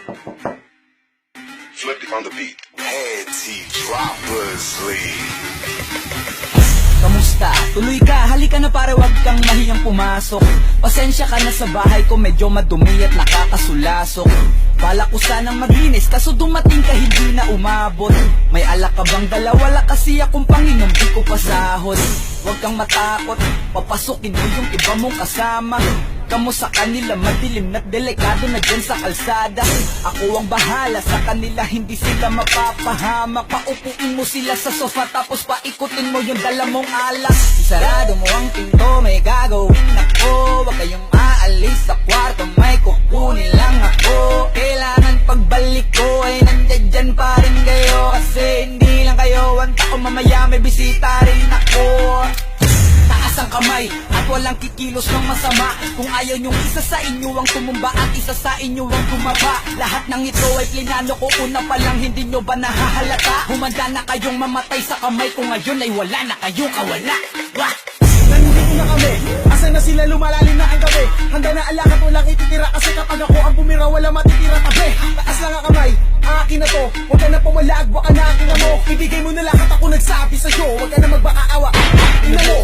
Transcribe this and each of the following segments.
Flip it on the beat. Head tea droppers lead. Kamusta? Tuloy ka, halika na para wag kang mahiyang pumasok. Pasensya ka na sa bahay ko, medyo madumi at nakakasulasok. Bala ko sanang maglinis, kaso dumating ka hindi na umabot. May alak ka bang dala? Wala kasi akong panginom, di ko pasahod. Huwag kang matakot, papasukin mo yung iba mong kasama. Kamo sa kanila, madilim na't delikado na dyan sa kalsada. Ako ang bahala sa kanila, hindi sila mapapahamak. Paupuin mo sila sa sofa, tapos paikutin mo yung dala mong alak. Isarado mo ang pinto, may gagawin ako. Huwag kayong aalis sa kwarto, may kukunin lang ako. Kailangan pagbalik ko ay nandiyan dyan pa rin kayo. Kasi hindi lang kayo, ang tao mamaya may bisita rin ako. Taas ang kamay at walang kikilos ng masama. Kung ayaw nyong isa sa inyo ang tumumba at isa sa inyo ang tumaba. Lahat ng ito ay plinano ko una pa lang, hindi nyo ba nahahalata? Humanda na kayong mamatay sa kamay ko ngayon ay wala na kayong kawala. Wah! Nandito na kami, asan na sila, lumalalim na ang gabi. Handa na alak at walang ititira, kasi kapag ako ang bumira wala matitira tabi. Taas lang ang kamay, akin na to. Huwag ka na pumalag, baka na akin na mo. Ibigay mo na lahat, ako nagsabi sa'yo. Huwag ka na magbakaawa, ina mo.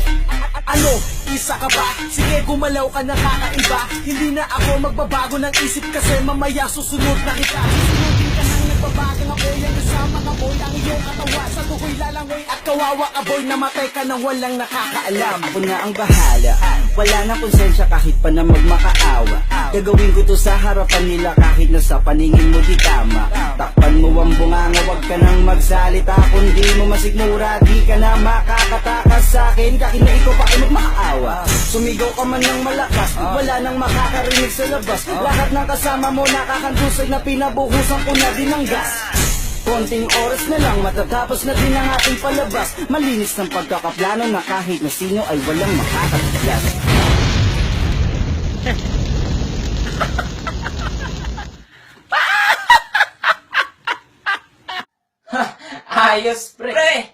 Ano, isa ka ba? Sige, gumalaw ka na kakaiba. Hindi na ako magbabago ng isip, kasi mamaya susunod na kita. Susunodin ka nang nagbabagang ako'y ang kasama ka boy. Ang iyong katawan sa tukoy lalangoy at kawawa ka boy. Namatay ka nang walang nakakaalam. Ako na ang bahala, wala na konsensya kahit pa na magmakaawa. Gagawin ko to sa harapan nila kahit na sa paningin mo di tama. Takpan mo ang bunganga, wag ka nang magsalita. Kung di mo masigmura, di ka na makakatakas sa akin. Kahit na ikaw pa ay magmakaawa. Sumigaw ka man ng malakas, wala nang makakarinig sa labas. Lahat ng kasama mo nakakandusay na pinabuhusan ko na din ng gas. Konting oras na lang, matatapos na din ang ating palabas. Malinis ng pagkakaplano na kahit na sino ay walang makakataglas. Ayos, pre.